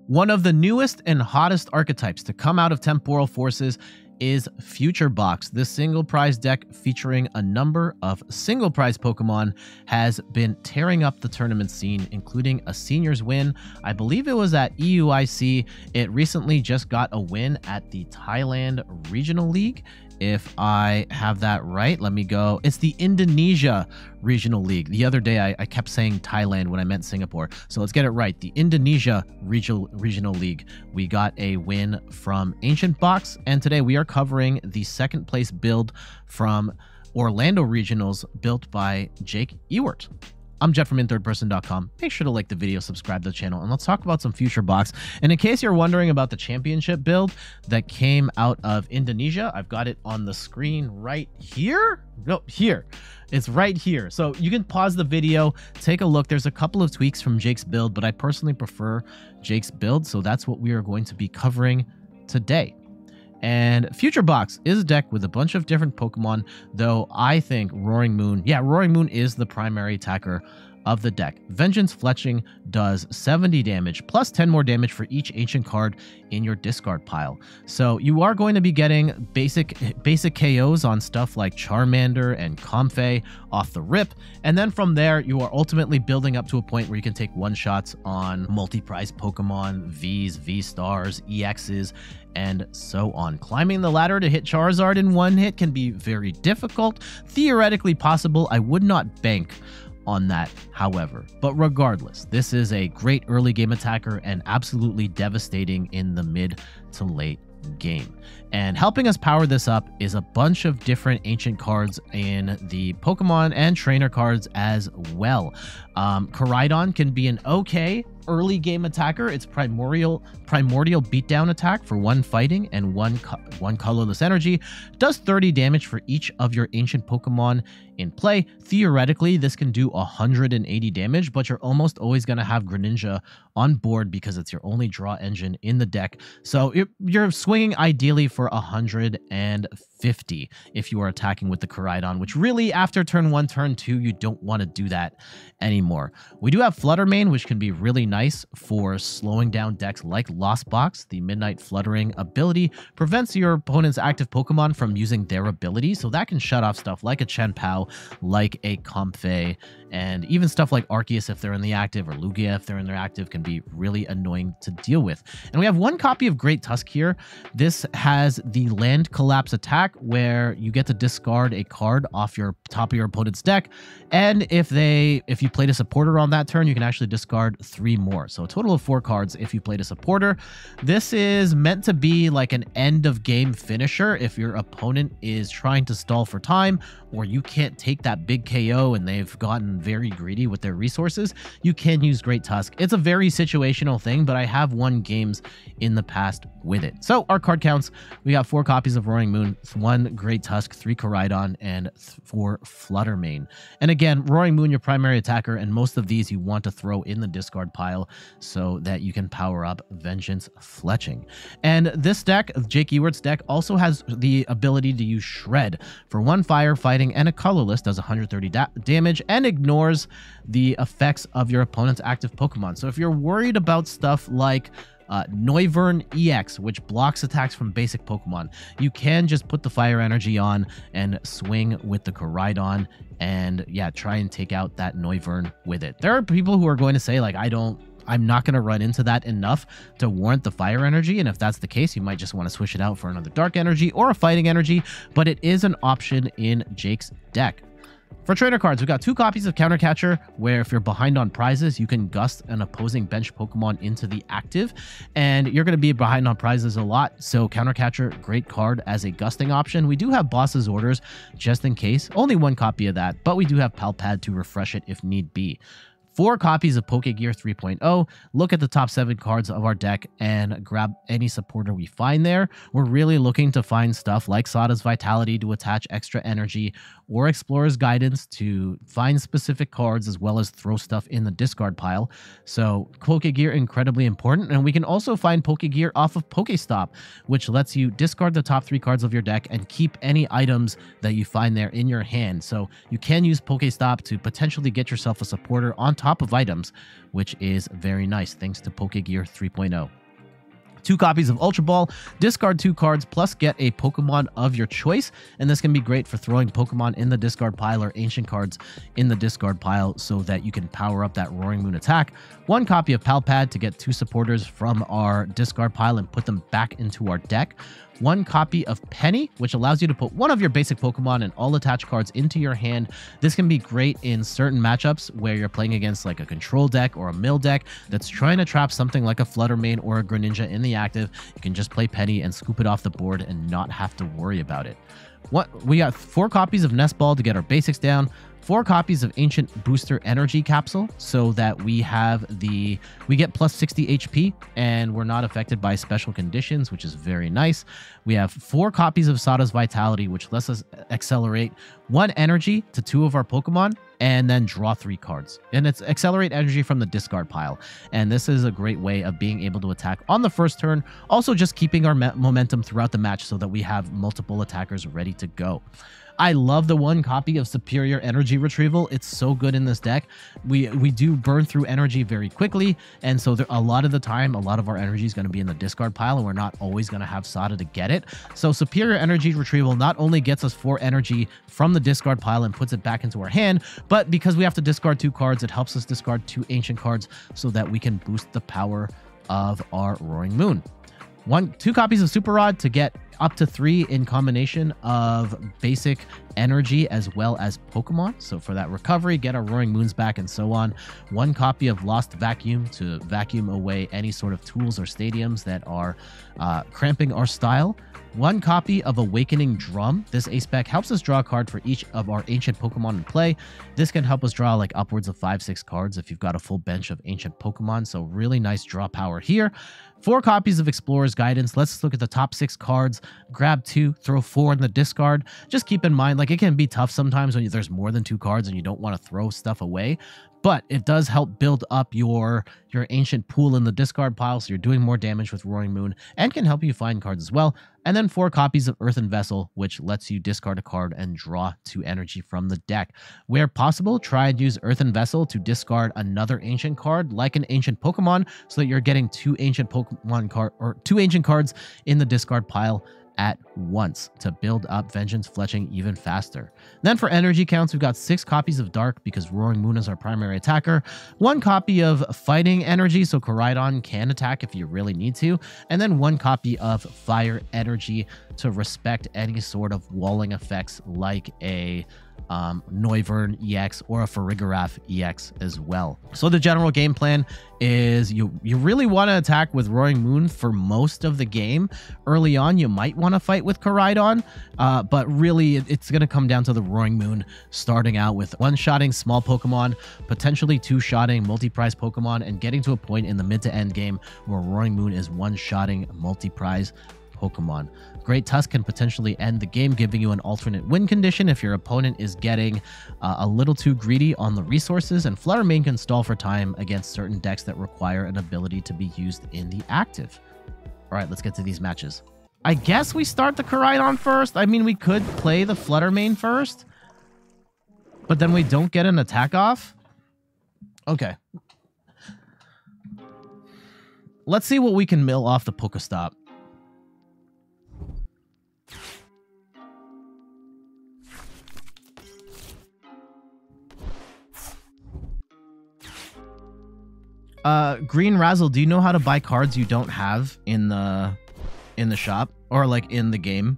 One of the newest and hottest archetypes to come out of Temporal Forces is Future Box. This single prize deck featuring a number of single prize Pokemon has been tearing up the tournament scene, including a seniors win. I believe it was at EUIC. It recently just got a win at the Thailand Regional League. If I have that right, let me go. It's the Indonesia Regional League. The other day, I kept saying Thailand when I meant Singapore. So let's get it right. The Indonesia Regional League. We got a win from Ancient Box. And today we are covering the second place build from Orlando Regionals built by Jake Ewert. I'm Jet from inthirdperson.com. Make sure to like the video, subscribe to the channel, and let's talk about some Future Box. And in case you're wondering about the championship build that came out of Indonesia, I've got it on the screen right here. No, here. It's right here. So you can pause the video, take a look. There's a couple of tweaks from Jake's build, but I personally prefer Jake's build, so that's what we are going to be covering today. And Future Box is a deck with a bunch of different Pokemon, though I think Roaring Moon is the primary attacker of the deck. Vengeance Fletching does 70 damage, plus 10 more damage for each ancient card in your discard pile. So you are going to be getting basic KOs on stuff like Charmander and Comfey off the rip, and then from there you are ultimately building up to a point where you can take one-shots on multi-prize Pokemon, Vs, V-Stars, EXs, and so on. Climbing the ladder to hit Charizard in one hit can be very difficult. Theoretically possible. I would not bank on that, however. But regardless, this is a great early game attacker and absolutely devastating in the mid to late game. And helping us power this up is a bunch of different ancient cards in the Pokemon and trainer cards as well. Koraidon can be an okay early game attacker. It's primordial beatdown attack for 1 fighting and one colorless energy. Does 30 damage for each of your ancient Pokemon in play. Theoretically, this can do 180 damage, but you're almost always going to have Greninja on board because it's your only draw engine in the deck. So you're swinging ideally for 150 if you are attacking with the Koraidon, which really after turn 1, turn 2, you don't want to do that anymore. We do have Flutter Mane, which can be really nice for slowing down decks like Lost Box. The Midnight Fluttering ability prevents your opponent's active Pokemon from using their ability, so that can shut off stuff like a Chien-Pao, like a Comfey, and even stuff like Arceus if they're in the active, or Lugia if they're in their active, can be really annoying to deal with. And we have one copy of Great Tusk here. This has the Land Collapse attack, where you get to discard a card off your top of your opponent's deck, and if you played a supporter on that turn, you can actually discard 3 more. So a total of 4 cards if you played a supporter. This is meant to be like an end of game finisher if your opponent is trying to stall for time, or you can't take that big KO and they've gotten very greedy with their resources. You can use Great Tusk. It's a very situational thing, but I have won games in the past with it. So our card counts, we got 4 copies of Roaring Moon, 1 Great Tusk, 3 Koraidon, and 4 Flutter Mane. And again, Roaring Moon, your primary attacker, and most of these you want to throw in the discard pile so that you can power up Vengeance Fletching. And this deck, Jake Ewert's deck, also has the ability to use Shred for 1 fire, fighting, and a colorless, does 130 damage, and ignores the effects of your opponent's active Pokemon. So if you're worried about stuff like Noivern EX, which blocks attacks from basic Pokemon, you can just put the fire energy on and swing with the Koraidon and try and take out that Noivern with it. There are people who are going to say, like, I'm not going to run into that enough to warrant the fire energy, and if that's the case, you might just want to switch it out for another dark energy or a fighting energy, but it is an option in Jake's deck. For trainer cards, we got 2 copies of Counter Catcher, where if you're behind on prizes, you can gust an opposing bench Pokemon into the active, and you're going to be behind on prizes a lot, so Counter Catcher, great card as a gusting option. We do have Boss's Orders, just in case. Only 1 copy of that, but we do have Pal Pad to refresh it if need be. 4 copies of Pokégear 3.0. Look at the top 7 cards of our deck and grab any supporter we find there. We're really looking to find stuff like Sada's Vitality to attach extra energy, or Explorer's Guidance to find specific cards as well as throw stuff in the discard pile. So Pokégear, incredibly important. And we can also find Pokégear off of PokéStop, which lets you discard the top 3 cards of your deck and keep any items that you find there in your hand. So you can use PokéStop to potentially get yourself a supporter on top of items, which is very nice thanks to Pokégear 3.0. 2 copies of Ultra Ball, discard 2 cards, plus get a Pokemon of your choice. And this can be great for throwing Pokemon in the discard pile or ancient cards in the discard pile so that you can power up that Roaring Moon attack. 1 copy of Pal Pad to get 2 supporters from our discard pile and put them back into our deck. 1 copy of Penny, which allows you to put 1 of your basic Pokemon and all attached cards into your hand. This can be great in certain matchups where you're playing against like a control deck or a mill deck that's trying to trap something like a Flutter Mane or a Greninja in the active. You can just play Penny and scoop it off the board and not have to worry about it. We got 4 copies of Nest Ball to get our basics down. 4 copies of Ancient Booster Energy Capsule so that we get plus 60 HP and we're not affected by special conditions, which is very nice. We have 4 copies of Sada's Vitality, which lets us accelerate 1 energy to 2 of our Pokemon and then draw 3 cards. And it's accelerate energy from the discard pile. And this is a great way of being able to attack on the first turn. Also just keeping our momentum throughout the match so that we have multiple attackers ready to go. I love the 1 copy of Superior Energy Retrieval. It's so good in this deck. We do burn through energy very quickly, and so a lot of the time, a lot of our energy is going to be in the discard pile, and we're not always going to have Sada to get it. So Superior Energy Retrieval not only gets us 4 energy from the discard pile and puts it back into our hand, but because we have to discard 2 cards, it helps us discard 2 ancient cards so that we can boost the power of our Roaring Moon. 2 copies of Super Rod to get up to 3 in combination of basic energy as well as Pokemon. So for that recovery, get our Roaring Moons back and so on. 1 copy of Lost Vacuum to vacuum away any sort of tools or stadiums that are cramping our style. 1 copy of Awakening Drum. This ace spec helps us draw a card for each of our ancient Pokemon in play. This can help us draw like upwards of 5-6 cards if you've got a full bench of ancient Pokemon. So really nice draw power here. 4 copies of Explorer's Guidance. Let's look at the top 6 cards. Grab 2, throw 4 in the discard. Just keep in mind, like, it can be tough sometimes when there's more than 2 cards and you don't want to throw stuff away. But it does help build up your ancient pool in the discard pile, so you're doing more damage with Roaring Moon, and can help you find cards as well. And then 4 copies of Earthen Vessel, which lets you discard a card and draw 2 energy from the deck. Where possible, try and use Earthen Vessel to discard another ancient card, like an ancient Pokemon, so that you're getting 2 ancient cards in the discard pile at once to build up Vengeance Fletching even faster. Then for energy counts, we've got 6 copies of Dark because Roaring Moon is our primary attacker, 1 copy of Fighting Energy so Koraidon can attack if you really need to, and then 1 copy of Fire Energy to respect any sort of walling effects like a Noivern EX or a Farigiraf EX as well. So the general game plan is you really want to attack with Roaring Moon for most of the game. Early on, you might want to fight with Koraidon, but really it's going to come down to the Roaring Moon starting out with 1-shotting small Pokemon, potentially 2-shotting multi-prize Pokemon, and getting to a point in the mid to end game where Roaring Moon is 1-shotting multi-prize Pokemon. Great Tusk can potentially end the game, giving you an alternate win condition if your opponent is getting a little too greedy on the resources, and Flutter Mane can stall for time against certain decks that require an ability to be used in the active. All right, let's get to these matches. I guess we start the Koraidon first. I mean, we could play the Flutter Mane first, but then we don't get an attack off. Okay. Let's see what we can mill off the PokéStop. Green Razzle, do you know how to buy cards you don't have in the shop or like in the game?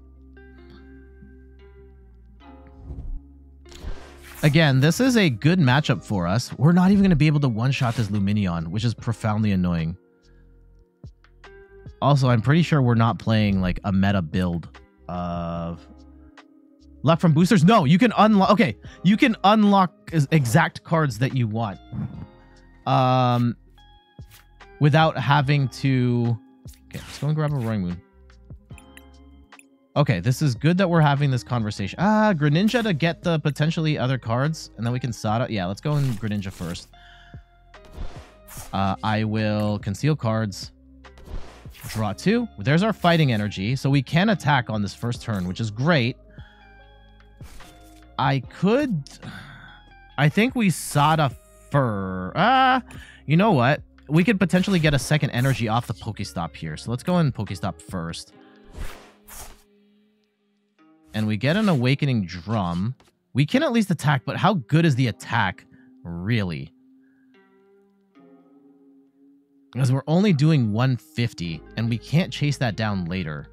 Again, this is a good matchup for us. We're not even going to be able to one-shot this Lumineon, which is profoundly annoying. Also, I'm pretty sure we're not playing like a meta build of luck from boosters. No, you can unlock. Okay, you can unlock exact cards that you want. Without having to... Okay, let's go and grab a Roaring Moon. Okay, this is good that we're having this conversation. Greninja to get the potentially other cards, and then we can Sada. Yeah, let's go in Greninja first. I will conceal cards. Draw 2. There's our fighting energy, so we can attack on this first turn, which is great. I think we Sada Fur. You know what? We could potentially get a second energy off the PokéStop here. So let's go in PokéStop first. And we get an Awakening Drum. We can at least attack, but how good is the attack, really? Because we're only doing 150, and we can't chase that down later.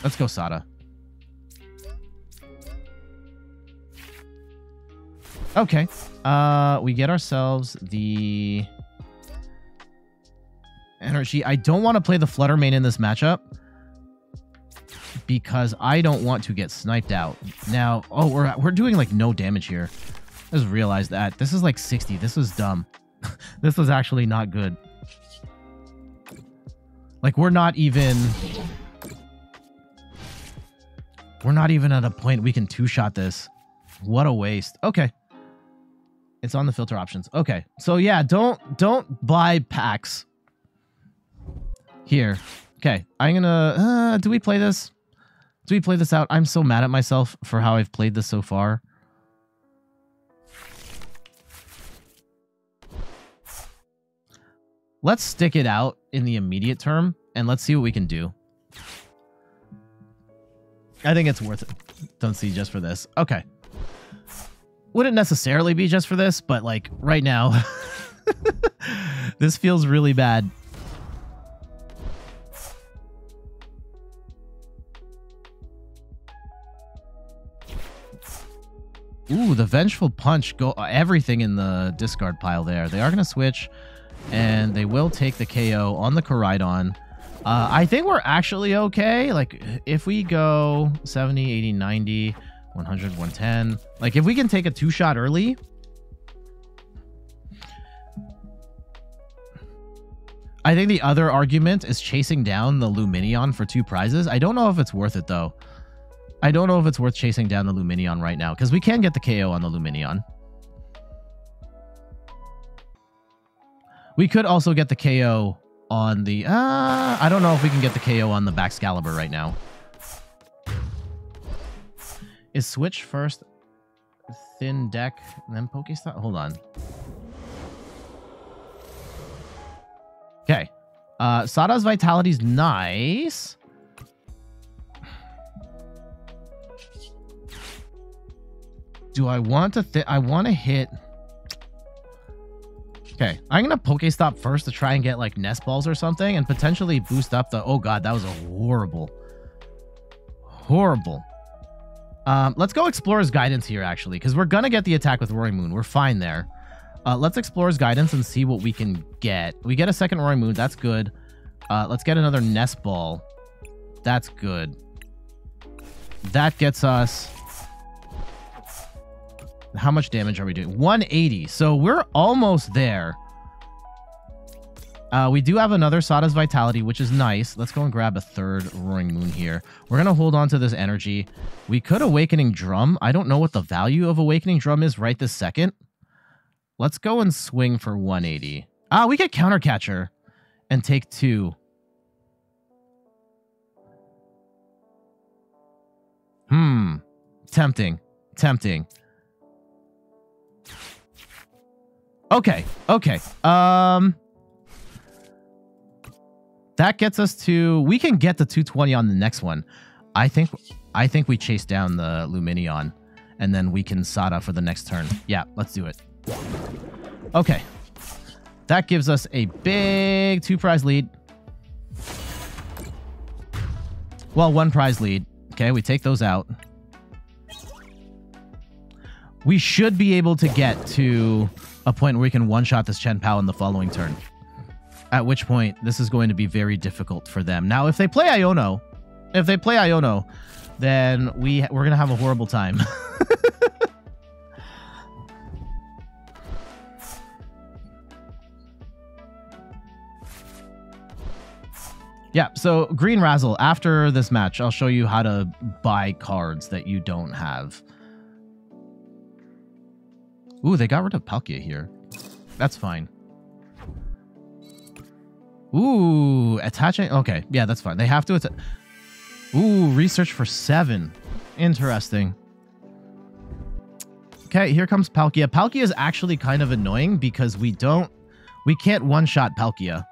Let's go Sada. Okay. We get ourselves the energy. I don't want to play the Flutter Mane in this matchup because I don't want to get sniped out. Now, oh, we're doing like no damage here. I just realized that. This is like 60. This was dumb. This was actually not good. Like we're not even at a point we can two-shot this. What a waste. Okay. It's on the filter options. Okay. So yeah, don't buy packs. Here. Okay. I'm gonna do we play this? Do we play this out? I'm so mad at myself for how I've played this so far. Let's stick it out in the immediate term and let's see what we can do. I think it's worth it. Don't see just for this. Okay. Wouldn't necessarily be just for this, but like right now, this feels really bad. Ooh, the Vengeful Punch, go everything in the discard pile there. They are going to switch, and they will take the KO on the Koraidon. I think we're actually okay. Like, if we go 70, 80, 90, 100, 110. Like, if we can take a two-shot early... I think the other argument is chasing down the Lumineon for 2 prizes. I don't know if it's worth it, though. I don't know if it's worth chasing down the Lumineon right now, because we can get the KO on the Lumineon. We could also get the KO on the... I don't know if we can get the KO on the Baxcalibur right now. Is Switch first, Thin Deck, and then PokéStop? Hold on. Okay. Sada's Vitality's nice. Do I want to... I want to hit... Okay, I'm going to PokéStop first to try and get, like, Nest Balls or something and potentially boost up the... Oh, God, that was a horrible... Horrible. Let's go Explorer's Guidance here, actually, because we're going to get the attack with Roaring Moon. We're fine there. Let's Explorer's Guidance and see what we can get. We get a second Roaring Moon. That's good. Let's get another Nest Ball. That's good. That gets us... How much damage are we doing? 180. So we're almost there. We do have another Sada's Vitality, which is nice. Let's go and grab a third Roaring Moon here. We're going to hold on to this energy. We could Awakening Drum. I don't know what the value of Awakening Drum is right this second. Let's go and swing for 180. We get Counter Catcher and take 2. Tempting. Tempting. Okay. Okay. That gets us to... We can get the 220 on the next one. I think we chase down the Lumineon, and then we can Sada for the next turn. Yeah, let's do it. Okay. That gives us a big 2-prize lead. Well, 1 prize lead. Okay, we take those out. We should be able to get to a point where we can one-shot this Chen Pao in the following turn. At which point, this is going to be very difficult for them. Now, if they play Iono, then we're going to have a horrible time. Yeah, so Green Razzle, after this match, I'll show you how to buy cards that you don't have. Ooh, they got rid of Palkia here. That's fine. Ooh, attaching. Okay, yeah, that's fine. They have to attach. Ooh, research for 7. Interesting. Okay, here comes Palkia. Palkia is actually kind of annoying because we can't one-shot Palkia.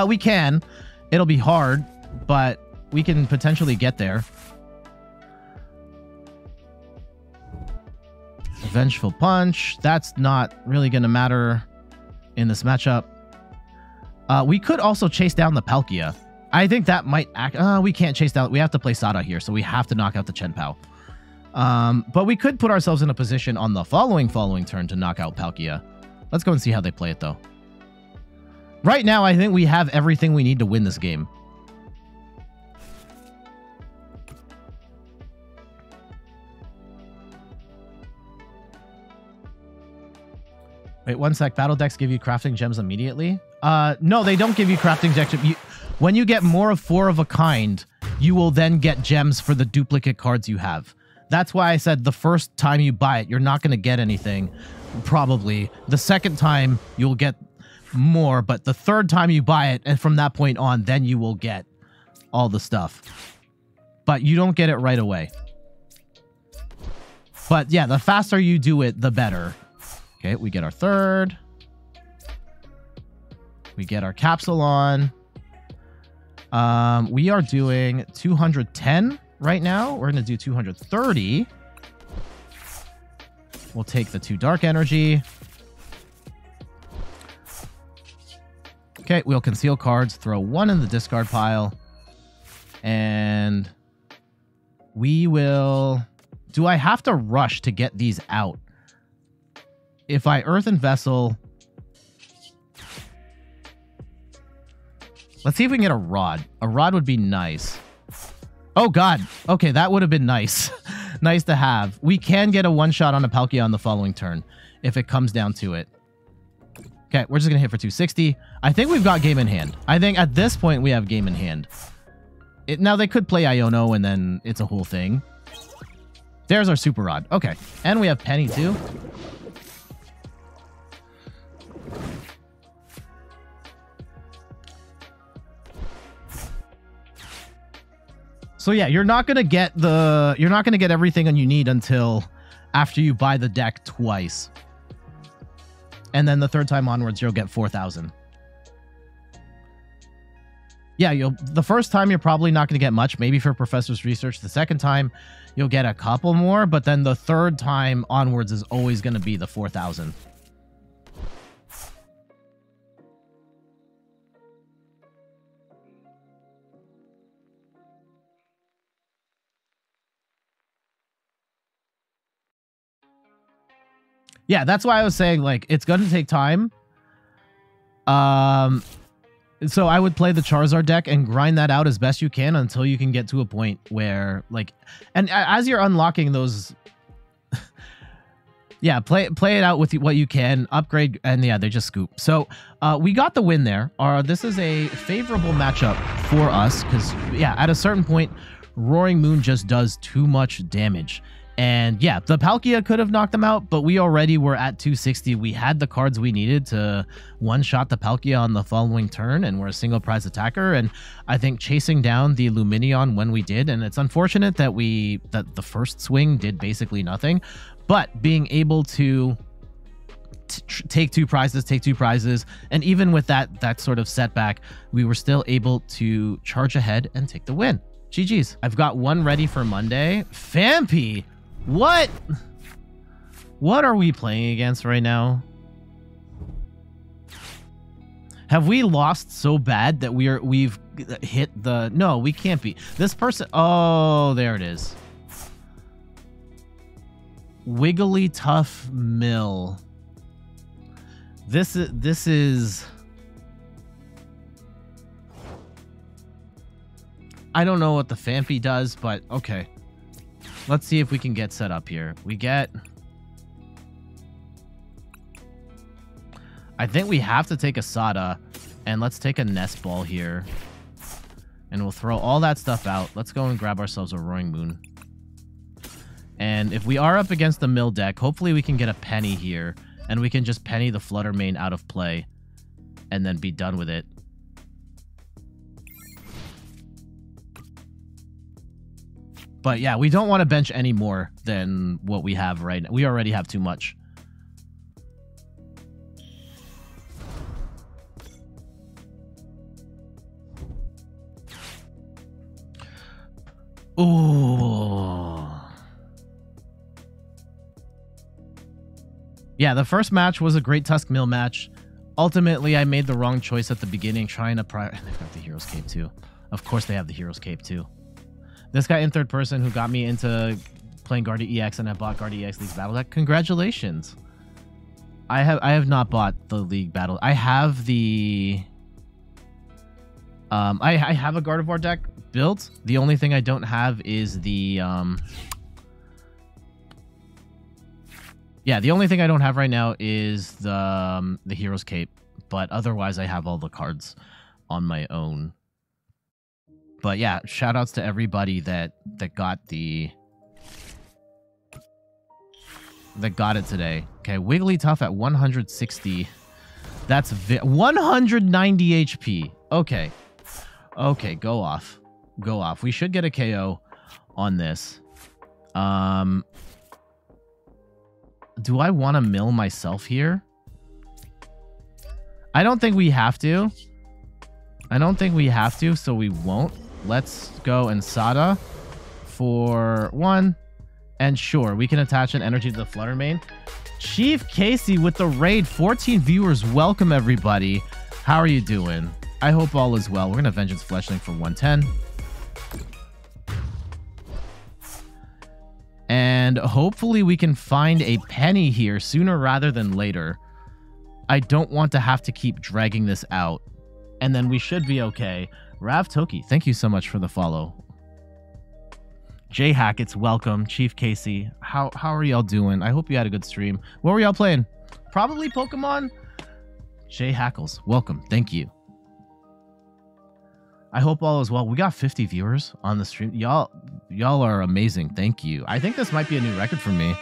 We can. It'll be hard, but we can potentially get there. Vengeful Punch. That's not really going to matter in this matchup. We could also chase down the Palkia. I think that might act... we can't chase down... We have to play Sada here, so we have to knock out the Chen-Pao. But we could put ourselves in a position on the following turn to knock out Palkia. Let's go and see how they play it, though. Right now, I think we have everything we need to win this game. Wait, one sec. Battle decks give you crafting gems immediately? No, they don't give you crafting gems. When you get more of 4 of a kind, you will then get gems for the duplicate cards you have. That's why I said the first time you buy it, you're not going to get anything, probably. The second time, you'll get more, but the third time you buy it, and from that point on, then you will get all the stuff. But you don't get it right away. But yeah, the faster you do it, the better. Okay, we get our third. We get our capsule on. We are doing 210 right now. We're going to do 230. We'll take the 2 dark energy. Okay, we'll conceal cards, throw 1 in the discard pile. And we will... Do I have to rush to get these out? If I Earthen Vessel... Let's see if we can get a Rod. A Rod would be nice. Oh, God. Okay, that would have been nice. Nice to have. We can get a one-shot on a Palkia on the following turn if it comes down to it. Okay, we're just going to hit for 260. I think we've got game in hand. I think at this point we have game in hand. Now, they could play Iono and then it's a whole thing. There's our Super Rod. Okay, and we have Penny too. So yeah, you're not gonna get everything you need until after you buy the deck twice. And then the third time onwards, you'll get 4,000. Yeah, the first time you're probably not going to get much, maybe for Professor's Research. The second time, you'll get a couple more, but then the third time onwards is always going to be the 4,000. Yeah, that's why I was saying, like, it's going to take time. So I would play the Charizard deck and grind that out as best you can until you can get to a point where, like, and as you're unlocking those, yeah, play it out with what you can, upgrade, and yeah, they just scoop. So we got the win there. This is a favorable matchup for us because, yeah, at a certain point, Roaring Moon just does too much damage. And yeah, the Palkia could have knocked them out, but we already were at 260. We had the cards we needed to one-shot the Palkia on the following turn, and we're a single prize attacker. And I think chasing down the Lumineon when we did, and it's unfortunate that the first swing did basically nothing, but being able to take two prizes, and even with that sort of setback, we were still able to charge ahead and take the win. GG's. I've got one ready for Monday. Phanpy! What are we playing against right now? Have we lost so bad that we've hit the... No, we can't be. This person... Oh, there it is. Wigglytuff Mill. This is... I don't know what the Phanpy does, but okay. Let's see if we can get set up here. We get... I think we have to take a Sada, and let's take a Nest Ball here. And we'll throw all that stuff out. Let's go and grab ourselves a Roaring Moon. And if we are up against the mill deck, hopefully we can get a Penny here. And we can just Penny the Flutter Mane out of play. And then be done with it. But yeah, we don't want to bench any more than what we have right now. We already have too much. Ooh. Yeah, the first match was a Great Tusk Mill match. Ultimately, I made the wrong choice at the beginning, trying to they've got the Hero's Cape too. Of course they have the Hero's Cape too. This guy in third person who got me into playing Guardian EX, and I bought Guardian EX League's Battle Deck. Congratulations. I have not bought the League Battle. I have the I have a Gardevoir deck built. The only thing I don't have is the yeah, the only thing I don't have right now is the Hero's Cape, but otherwise I have all the cards on my own. But yeah, shout outs to everybody that got it today. Okay, Wigglytuff at 160. That's 190 HP. Okay. Okay, go off. Go off. We should get a KO on this. Do I want to mill myself here? I don't think we have to. I don't think we have to, so we won't. Let's go and Sada for 1. And sure, we can attach an energy to the Flutter Mane. Chief Casey with the raid. 14 viewers. Welcome, everybody. How are you doing? I hope all is well. We're going to Vengeance Fletchling for 110. And hopefully we can find a Penny here sooner rather than later. I don't want to have to keep dragging this out. And then we should be okay. Rav Toki, thank you so much for the follow. Jay Hackett's welcome. Chief Casey, how are y'all doing? I hope you had a good stream. What were y'all playing? Probably Pokemon? Jay Hackles, welcome. Thank you. I hope all is well. We got 50 viewers on the stream. Y'all are amazing. Thank you. I think this might be a new record for me.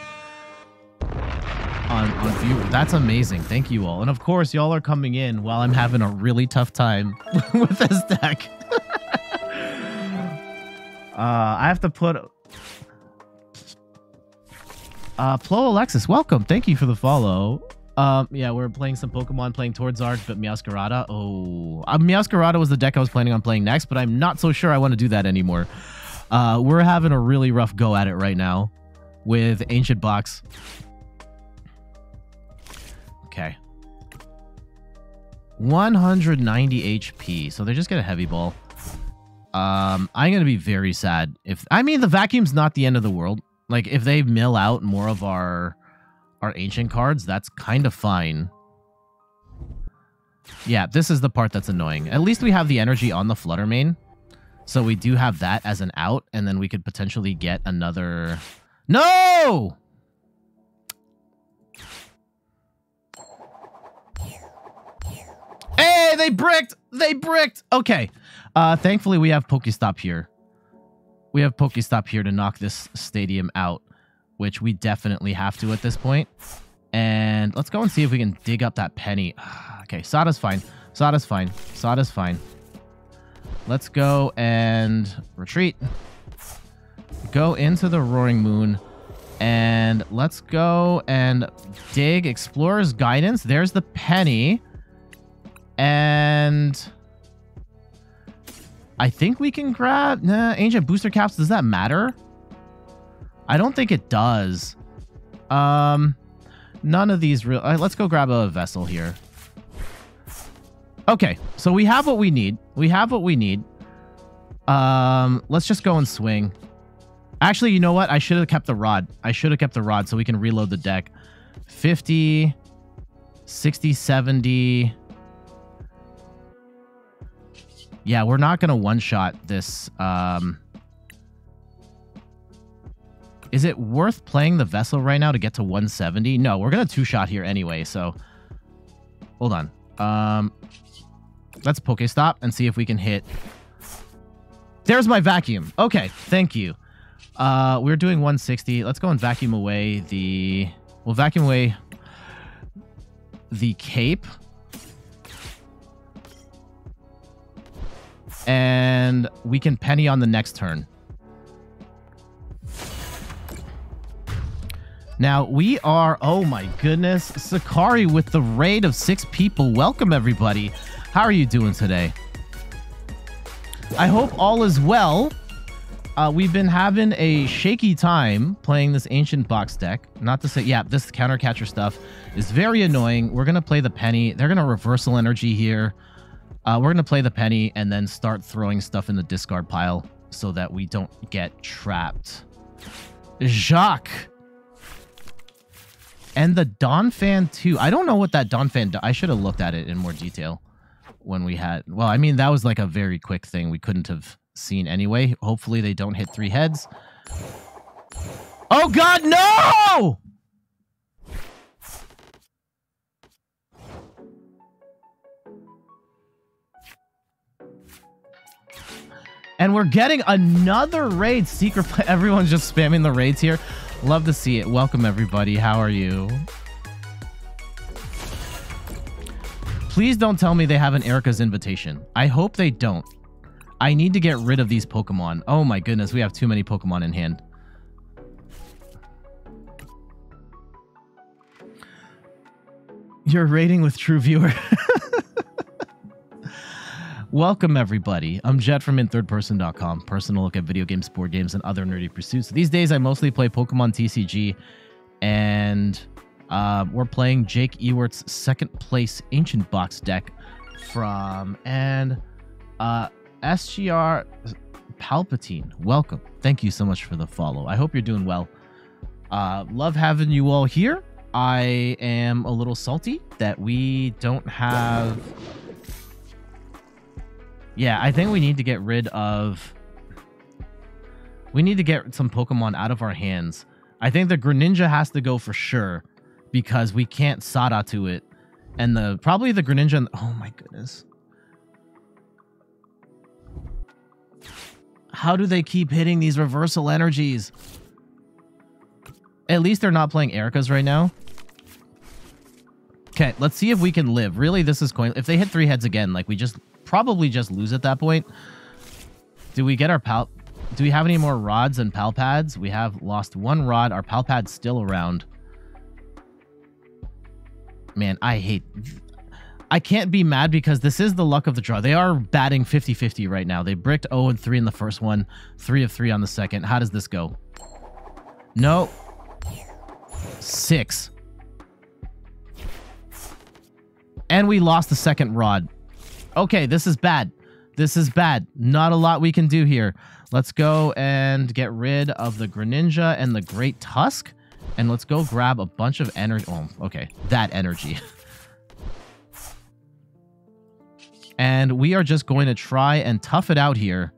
On viewer. That's amazing. Thank you all. And of course, y'all are coming in while I'm having a really tough time with this deck. I have to put Plo Alexis, welcome. Thank you for the follow. Yeah, we're playing some Pokemon, playing Toadsarge, but Meowscarada. Oh, Meowscarada was the deck I was planning on playing next, but I'm not so sure I want to do that anymore. We're having a really rough go at it right now with Ancient Box. Okay. 190 HP. So they just get a Heavy Ball. I'm going to be very sad. I mean, the Vacuum's not the end of the world. Like, if they mill out more of our Ancient cards, that's kind of fine. Yeah, this is the part that's annoying. At least we have the energy on the Flutter Mane. So we do have that as an out, and then we could potentially get another... No! Hey, they bricked! They bricked! Okay. Thankfully, we have PokéStop here. We have PokéStop here to knock this stadium out, which we definitely have to at this point. And let's go and see if we can dig up that Penny. Okay, Sada's fine. Sada's fine. Sada's fine. Let's go and retreat. Go into the Roaring Moon. And let's go and dig Explorer's Guidance. There's the Penny. And I think we can grab... Nah, Ancient Booster Caps. Does that matter? I don't think it does. None of these real... let's go grab a Vessel here. Okay, so we have what we need. We have what we need. Let's just go and swing. Actually, you know what? I should have kept the Rod. I should have kept the Rod so we can reload the deck. 50, 60, 70... Yeah, we're not going to one-shot this. Is it worth playing the Vessel right now to get to 170? No, we're going to two-shot here anyway, so... Hold on. Let's PokéStop and see if we can hit There's my vacuum. Okay, thank you. We're doing 160. Let's go and vacuum away the... We'll vacuum away the cape. And we can penny on the next turn. Now, we are... Oh, my goodness. Sakari with the raid of 6 people. Welcome, everybody. How are you doing today? I hope all is well. We've been having a shaky time playing this Ancient Box deck. Not to say... Yeah, this counter catcher stuff is very annoying. We're going to play the Penny. They're going to Reversal Energy here. We're going to play the Penny and then start throwing stuff in the discard pile so that we don't get trapped. Jacques. And the Donphan too. I don't know what that Donphan... I should have looked at it in more detail when we had... Well, I mean, that was like a very quick thing. We couldn't have seen anyway. Hopefully they don't hit 3 heads. Oh, God, no! And we're getting another raid. Secret... Everyone's just spamming the raids here. Love to see it. Welcome, everybody. How are you? Please don't tell me they have an Erica's Invitation. I hope they don't. I need to get rid of these Pokemon. Oh my goodness, we have too many Pokemon in hand. You're raiding with True Viewer. Welcome, everybody. I'm Jet from inthirdperson.com. Personal look at video games, board games, and other nerdy pursuits. These days, I mostly play Pokemon TCG, and we're playing Jake Ewert's 2nd place Ancient Box deck from SGR Palpatine. Welcome. Thank you so much for the follow. I hope you're doing well. Love having you all here. I am a little salty that we don't have... Yeah, I think we need to get rid of... We need to get some Pokemon out of our hands. I think the Greninja has to go for sure, because we can't Sada to it. And probably the Greninja... Oh my goodness. How do they keep hitting these reversal energies? At least they're not playing Erica's right now. Okay, let's see if we can live. Really, this is coin... If they hit 3 heads again, like we just... Probably just lose at that point. Do we get our Pal... Do we have any more rods and Pal Pads? We have lost 1 rod. Our Pal Pad's still around. Man, I hate... I can't be mad because this is the luck of the draw. They are batting 50-50 right now. They bricked 0-3 in the first one. 3 of 3 on the second. How does this go? No. 6. And we lost the second rod. Okay, this is bad. This is bad. Not a lot we can do here. Let's go and get rid of the Greninja and the Great Tusk. And let's go grab a bunch of energy. Oh, okay. That energy. And we are just going to try and tough it out here.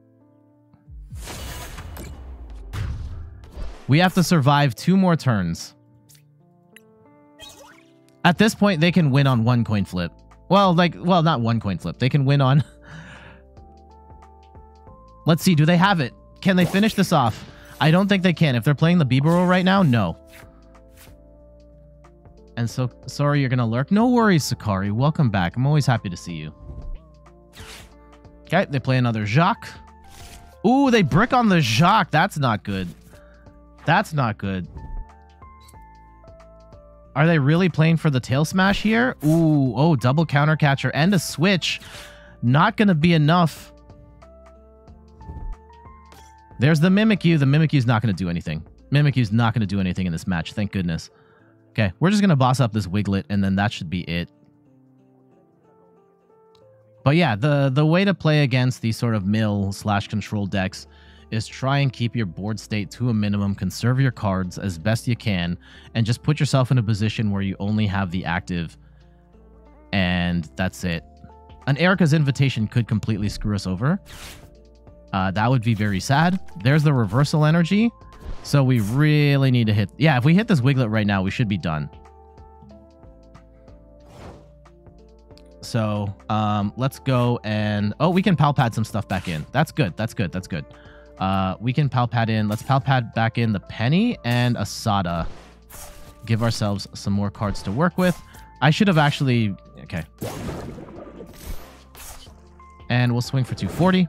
We have to survive 2 more turns. At this point, they can win on 1 coin flip. Well, not 1 coin flip. They can win on... Let's see. Do they have it? Can they finish this off? I don't think they can. If they're playing the Bibero right now, no. And so, sorry you're going to lurk. No worries, Sakari. Welcome back. I'm always happy to see you. Okay, they play another Jacques. Ooh, they brick on the Jacques. That's not good. That's not good. Are they really playing for the tail smash here? Ooh, oh, double counter catcher and a switch. Not going to be enough. There's the Mimikyu. The Mimikyu's not going to do anything. Mimikyu's not going to do anything in this match. Thank goodness. Okay, we're just going to boss up this Wiglet, and then that should be it. But yeah, the way to play against these sort of mill/control decks is try and keep your board state to a minimum, conserve your cards as best you can, and just put yourself in a position where you only have the active, and that's it. An Erica's Invitation could completely screw us over. That would be very sad. There's the reversal energy, so we really need to hit... Yeah, if we hit this Wiglet right now, we should be done. So let's go and... Oh, we can Pal Pad some stuff back in. That's good. That's good. That's good. We can Pal Pad in. Let's Pal Pad back in the Penny and a Sada. Give ourselves some more cards to work with. I should have actually... Okay. And we'll swing for 240.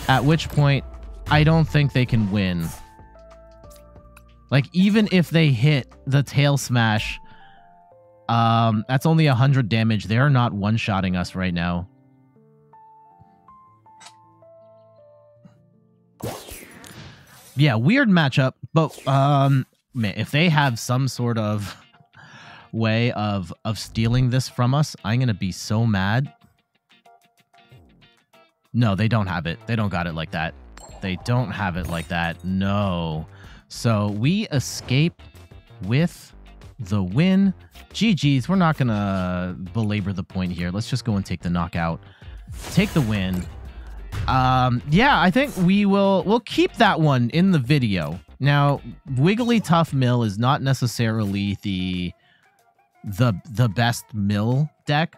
At which point, I don't think they can win. Like, even if they hit the Tail Smash, that's only 100 damage. They're not one-shotting us right now. Yeah, weird matchup, but man, if they have some sort of way of stealing this from us, I'm gonna be so mad. No, they don't have it. They don't got it like that. They don't have it like that. No. So we escape with the win. GG's. We're not gonna belabor the point here. Let's just go and take the knockout. Take the win. Yeah, I think we'll keep that one in the video. Now, Wigglytuff Mill is not necessarily the best mill deck.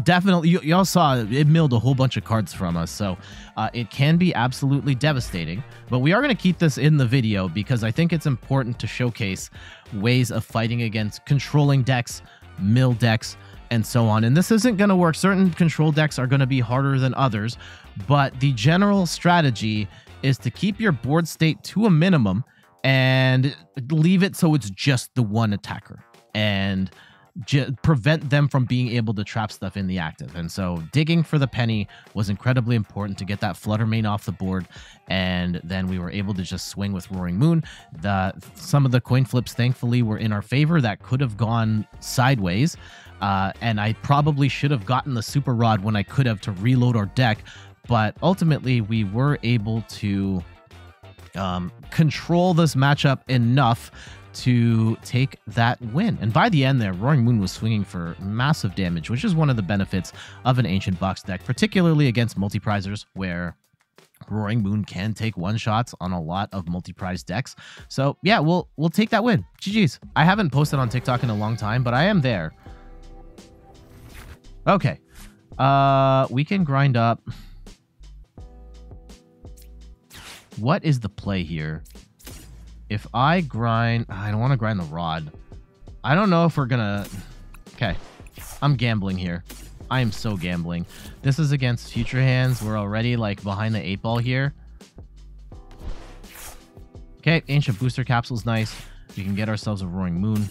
Definitely, y'all saw it milled a whole bunch of cards from us, so it can be absolutely devastating. But we are going to keep this in the video because I think it's important to showcase ways of fighting against controlling decks, mill decks, and so on. And this isn't going to work. Certain control decks are going to be harder than others, but the general strategy is to keep your board state to a minimum and leave it so it's just the one attacker and prevent them from being able to trap stuff in the active. And so digging for the Penny was incredibly important to get that Flutter Mane off the board, and then we were able to just swing with Roaring Moon. Some of the coin flips thankfully were in our favor. That could have gone sideways, and I probably should have gotten the Super Rod when I could have to reload our deck, but ultimately we were able to control this matchup enough to take that win. And by the end there, Roaring Moon was swinging for massive damage, which is one of the benefits of an Ancient Box deck, particularly against multi-prizers, where Roaring Moon can take one-shots on a lot of multi-prize decks. So yeah, we'll take that win. GG's. I haven't posted on TikTok in a long time, but I am there. Okay. We can grind up. What is the play here? If I grind... I don't want to grind the Rod. I don't know if we're gonna... Okay. I'm gambling here. I am so gambling. This is against future hands. We're already, like, behind the 8-ball here. Okay, Ancient Booster Capsule's nice. We can get ourselves a Roaring Moon.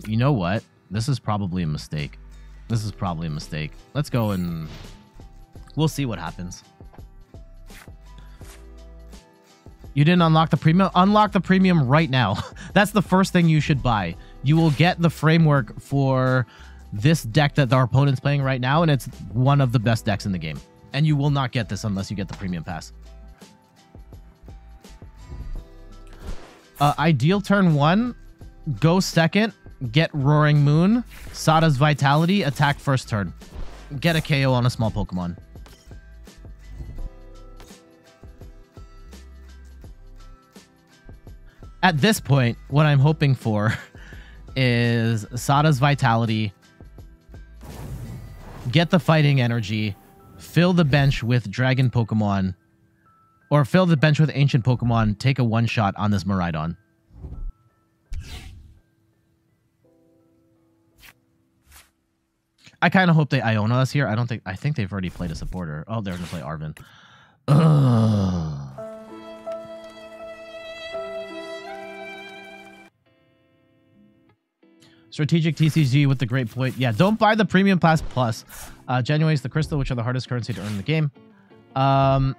You know what? This is probably a mistake. This is probably a mistake. Let's go and... We'll see what happens. You didn't unlock the premium? Unlock the premium right now. That's the first thing you should buy. You will get the framework for this deck that our opponent's playing right now, and it's one of the best decks in the game. And you will not get this unless you get the premium pass. Ideal turn 1. Go second. Get Roaring Moon. Sada's Vitality. Attack first turn. Get a KO on a small Pokemon. At this point, what I'm hoping for is Sada's Vitality, get the Fighting Energy, fill the bench with Dragon Pokemon, or fill the bench with Ancient Pokemon, take a one-shot on this Koraidon. I kind of hope they Iona us here. I think they've already played a supporter. Oh, they're going to play Arven. Ugh. Strategic TCG with the great point. Yeah, don't buy the Premium Pass Plus. Genuines the Crystal, which are the hardest currency to earn in the game. No,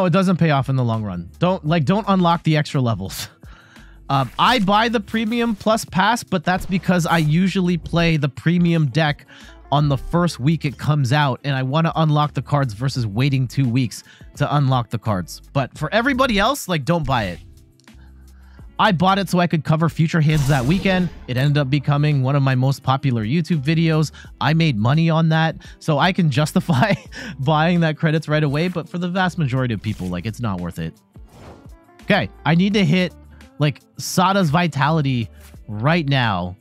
it doesn't pay off in the long run. Don't unlock the extra levels. I buy the Premium Plus Pass, but that's because I usually play the Premium deck on the first week it comes out, and I want to unlock the cards versus waiting 2 weeks to unlock the cards. But for everybody else, like, don't buy it. I bought it so I could cover future hands that weekend. It ended up becoming one of my most popular YouTube videos. I made money on that, so I can justify buying that credits right away. But for the vast majority of people, like, it's not worth it. Okay, I need to hit like Sada's vitality right now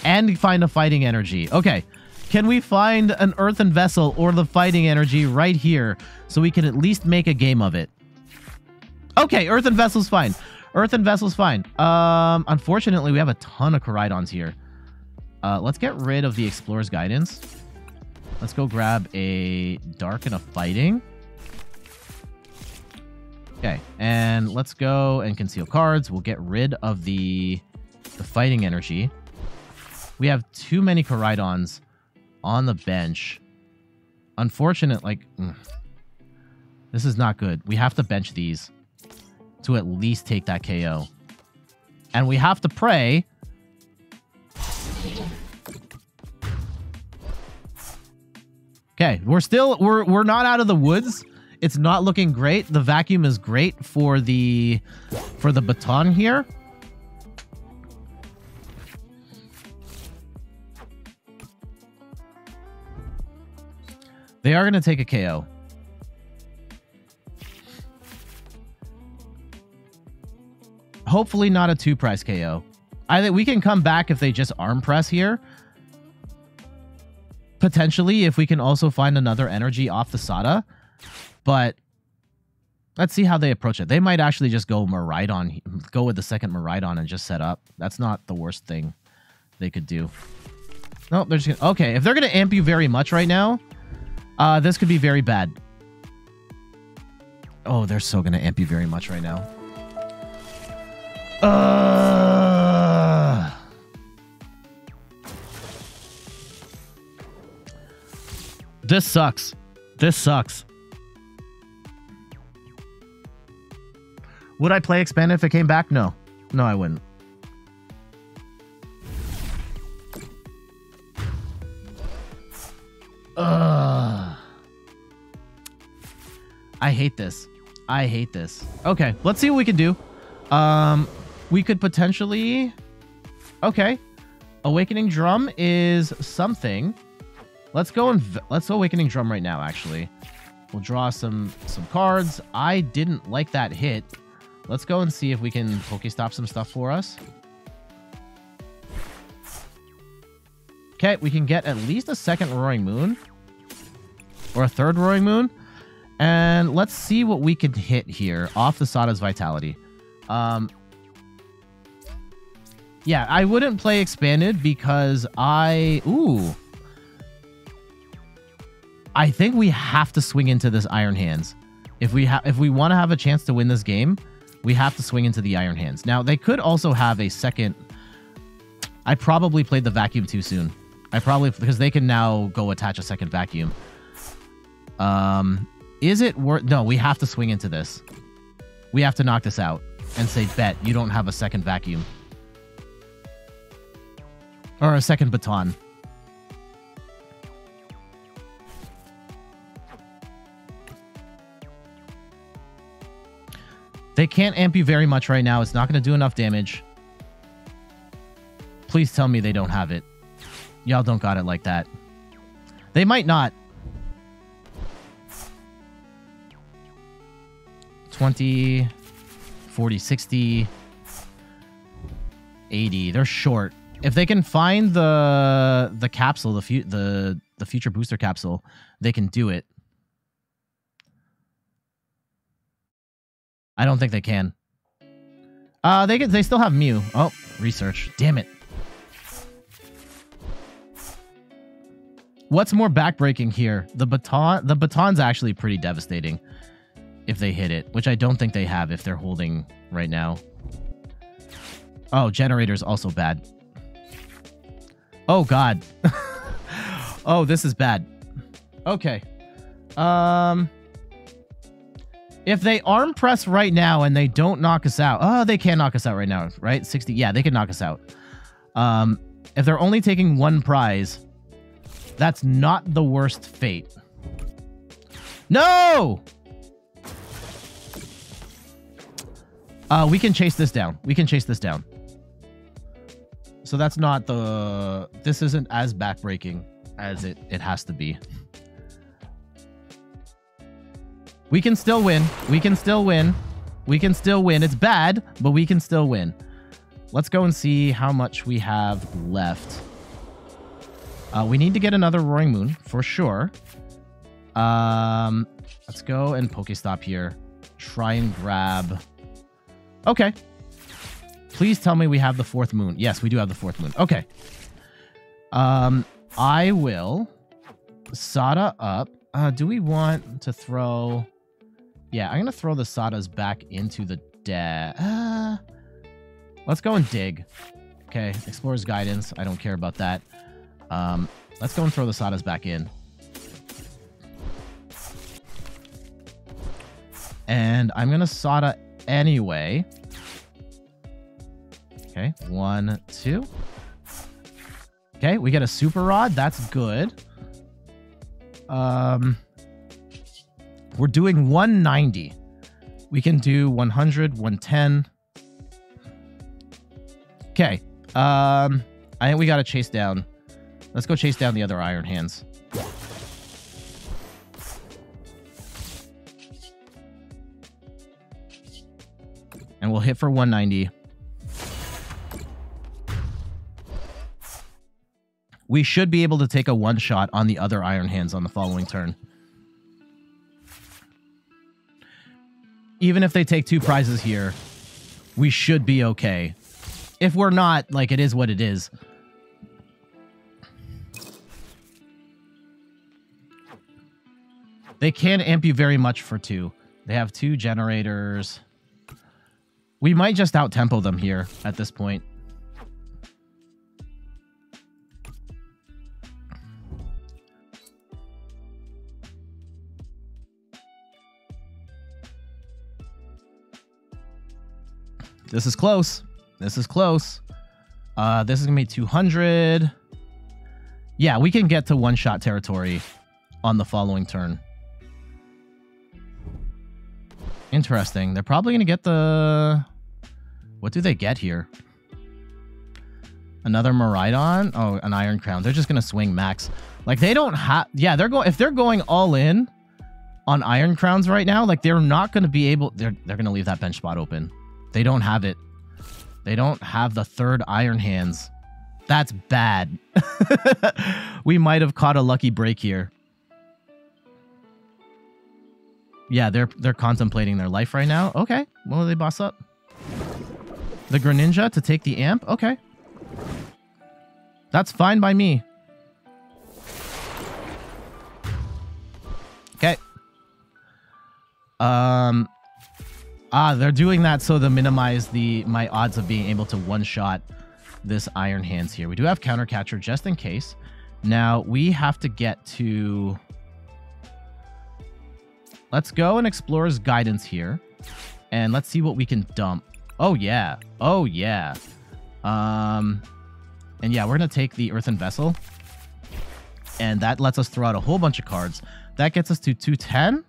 and find a fighting energy. Okay. Can we find an Earthen Vessel or the fighting energy right here so we can at least make a game of it? Okay, Earthen Vessel's fine. Earthen Vessel's fine. Unfortunately, we have a ton of Koraidons here. Let's get rid of the Explorer's Guidance. Let's go grab a Dark and a Fighting. Okay, and let's go and conceal cards. We'll get rid of the fighting energy. We have too many Koraidons on the bench. Unfortunate, like, this is not good. We have to bench these to at least take that KO. And we have to pray. Okay, we're not out of the woods. It's not looking great. The vacuum is great for the baton here. They are going to take a KO. Hopefully not a 2-price KO. I think we can come back if they just arm press here. Potentially, if we can also find another energy off the Sada. But let's see how they approach it. They might actually just go Miraidon, go with the second Miraidon and just set up. That's not the worst thing they could do. No, they're just gonna... Okay, if they're going to amp you very much right now, this could be very bad. Oh, they're so going to amp you very much right now. This sucks. This sucks. Would I play Expand if it came back? No. No, I wouldn't. I hate this. I hate this. Okay, let's see what we can do. We could potentially... Okay. Awakening Drum is something. Let's go Awakening Drum right now, actually. We'll draw some cards. I didn't like that hit. Let's go and see if we can PokéStop some stuff for us. Okay, we can get at least a second Roaring Moon. Or a third Roaring Moon. And let's see what we can hit here off the Sada's Vitality. Yeah, I wouldn't play Expanded because I think we have to swing into this Iron Hands. If we want to have a chance to win this game, we have to swing into the Iron Hands. Now, they could also have a second... I probably played the Vacuum too soon. Because they can now go attach a second Vacuum. Is it worth... No, we have to swing into this. We have to knock this out and say, bet, you don't have a second Vacuum. Or a second Baton. They can't amp you very much right now. It's not going to do enough damage. Please tell me they don't have it. Y'all don't got it like that. They might not. 20, 40, 60, 80. They're short. If they can find the capsule, the future booster capsule, they can do it. I don't think they can. They still have Mew. Oh, research. Damn it. What's more backbreaking here? The baton's actually pretty devastating if they hit it, which I don't think they have if they're holding right now. Oh, generator's also bad. Oh, God. Oh, this is bad. Okay. If they arm press right now and they don't knock us out... Oh, they can't knock us out right now, right? 60... Yeah, they can knock us out. If they're only taking one prize, that's not the worst fate. No! We can chase this down. We can chase this down. So that's not the... This isn't as backbreaking as it has to be. We can still win. We can still win. We can still win. It's bad, but we can still win. Let's go and see how much we have left. We need to get another Roaring Moon, for sure. Let's go and PokéStop here. Try and grab... Okay. Please tell me we have the 4th moon. Yes, we do have the 4th moon. Okay. I will Sada up. Do we want to throw... Yeah, I'm going to throw the Sadas back into the let's go and dig. Okay, Explorer's Guidance. I don't care about that. Let's go and throw the Sadas back in. And I'm going to Sada anyway. Okay, 1, 2. Okay, we get a Super Rod. That's good. We're doing 190. We can do 100, 110. Okay. I think we got to chase down. Let's go chase down the other Iron Hands. And we'll hit for 190. We should be able to take a one-shot on the other Iron Hands on the following turn. Even if they take 2 prizes here, we should be okay. If we're not, like, it is what it is. They can't amp you very much for 2. They have 2 generators. We might just out-tempo them here at this point. This is close. This is close. This is going to be 200. Yeah, we can get to one-shot territory on the following turn. Interesting. They're probably going to get the... What do they get here? Another Koraidon? Oh, an Iron Crown. They're just going to swing max. Like, they don't have... Yeah, they're going... If they're going all in on Iron Crowns right now, like, they're not going to be able... They're going to leave that bench spot open. They don't have it. They don't have the 3rd Iron Hands. That's bad. We might have caught a lucky break here. Yeah, they're contemplating their life right now. Okay, well, they boss up. The Greninja to take the amp? Okay. That's fine by me. Okay. They're doing that so to minimize my odds of being able to one-shot this Iron Hands here. We do have Counter Catcher just in case. Now, we have to get to... Let's go and Explorer's Guidance here. And let's see what we can dump. Oh, yeah. Oh, yeah. And yeah, we're going to take the Earthen Vessel. And that lets us throw out a whole bunch of cards. That gets us to 210.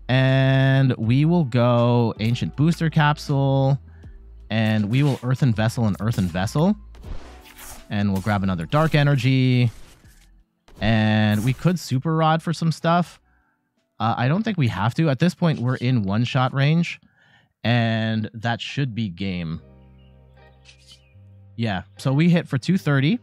And we will go Ancient Booster Capsule. And we will Earthen Vessel and Earthen Vessel. And we'll grab another Dark Energy. And we could Super Rod for some stuff. I don't think we have to. At this point, we're in one-shot range. And that should be game. Yeah, so we hit for 230.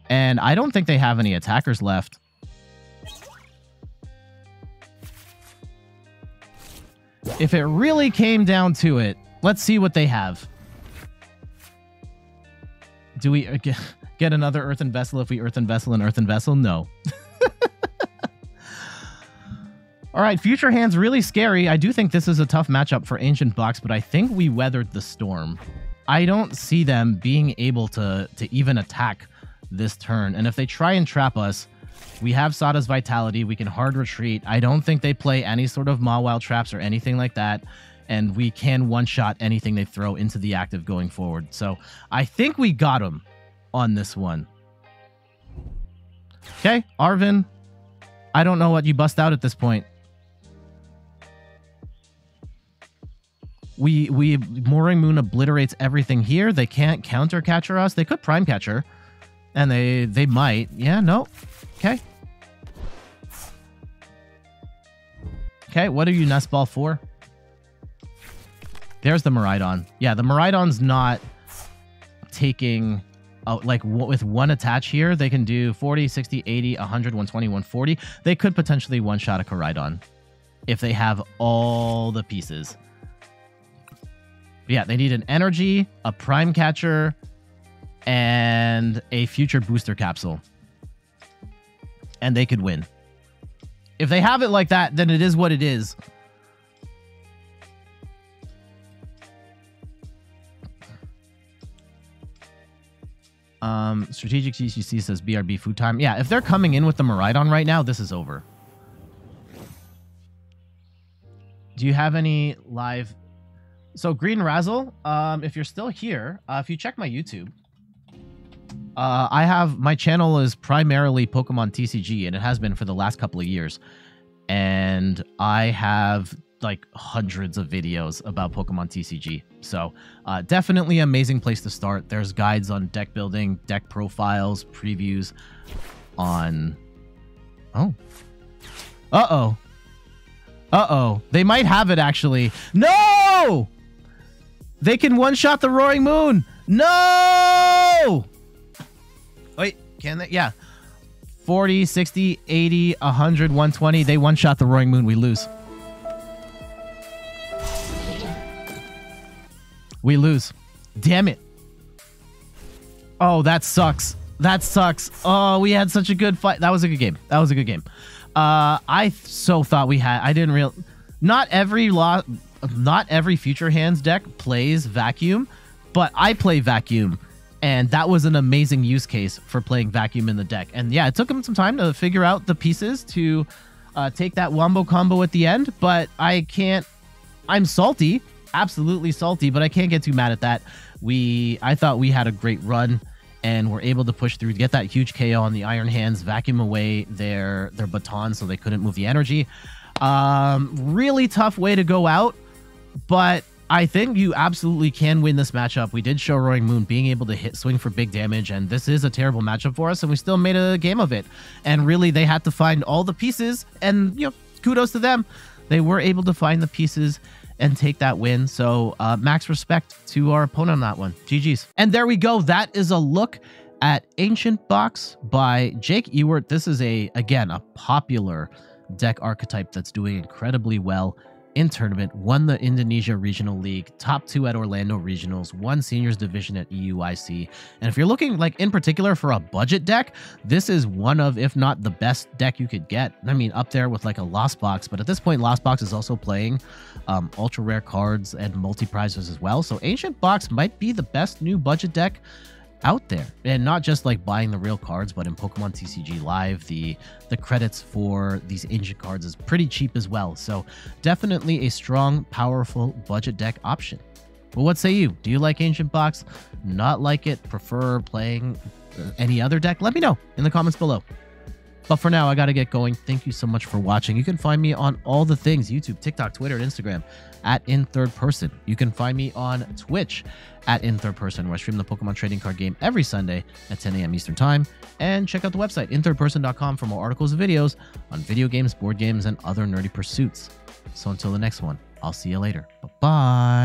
And I don't think they have any attackers left. If it really came down to it, let's see what they have. Do we get another Earthen Vessel if we Earthen Vessel and Earthen Vessel? No. All right, Future Hand's really scary. I do think this is a tough matchup for Ancient Box, but I think we weathered the storm. I don't see them being able to even attack this turn. And if they try and trap us, we have Sada's Vitality. We can hard retreat. I don't think they play any sort of Mawile traps or anything like that. And we can one-shot anything they throw into the active going forward. So I think we got him on this one. Okay, Arvin. I don't know what you bust out at this point. Roaring Moon obliterates everything here. They can't counter catcher us. They could prime catcher. And they might. Yeah, no. Okay. Okay, what are you Nest Ball for? There's the Koraidon. Yeah, the Koraidon's not taking... like with one attach here, they can do 40, 60, 80, 100, 120, 140. They could potentially one-shot a Koraidon if they have all the pieces. But yeah, they need an energy, a prime catcher, and a future booster capsule. And they could win. If they have it like that, then it is what it is. Strategic CCC says BRB food time. Yeah, if they're coming in with the Koraidon right now, this is over. Do you have any live... So, Green Razzle, if you're still here, if you check my YouTube, I have... My channel is primarily Pokemon TCG, and it has been for the last couple of years. And I have... like hundreds of videos about Pokemon TCG. So definitely amazing place to start. There's guides on deck building, deck profiles, previews on... Oh. Uh-oh. Uh-oh. They might have it, actually. No! They can one-shot the Roaring Moon. No! Wait, can they? Yeah. 40, 60, 80, 100, 120. They one-shot the Roaring Moon. We lose. We lose. Damn it. Oh, that sucks. That sucks. Oh, we had such a good fight. That was a good game. That was a good game. I so thought we had... I didn't real... Not every Future Hands deck plays Vacuum, but I play Vacuum, and that was an amazing use case for playing Vacuum in the deck. And yeah, it took him some time to figure out the pieces to take that wombo combo at the end, but I can't... I'm salty. Absolutely salty, but I can't get too mad at that. I thought we had a great run and were able to push through to get that huge KO on the Iron Hands, vacuum away their baton so they couldn't move the energy. Really tough way to go out, but I think you absolutely can win this matchup. We did show Roaring Moon being able to swing for big damage, and this is a terrible matchup for us, and we still made a game of it. And really, they had to find all the pieces, and kudos to them. They were able to find the pieces and take that win. So max respect to our opponent on that one. GG's. And there we go. That is a look at Ancient Box by Jake Ewert. This is again a popular deck archetype that's doing incredibly well in tournament, won the Indonesia Regional League, top 2 at Orlando Regionals, won Seniors Division at EUIC. And if you're looking like in particular for a budget deck, this is one of, if not the best deck you could get. I mean, up there with like a Lost Box, but at this point, Lost Box is also playing ultra rare cards and multi-prizes as well. So Ancient Box might be the best new budget deck out there, and not just like buying the real cards, but in Pokemon TCG Live, the credits for these ancient cards is pretty cheap as well. So definitely a strong, powerful budget deck option. But what say you? Do you like Ancient Box? Not like it? Prefer playing any other deck? Let me know in the comments below. But for now, I got to get going. Thank you so much for watching. You can find me on all the things: YouTube, TikTok, Twitter, and Instagram at @InThirdPerson. You can find me on Twitch at @InThirdPerson, where I stream the Pokemon trading card game every Sunday at 10 a.m. Eastern Time. And check out the website, inthirdperson.com, for more articles and videos on video games, board games, and other nerdy pursuits. So until the next one, I'll see you later. Bye-bye.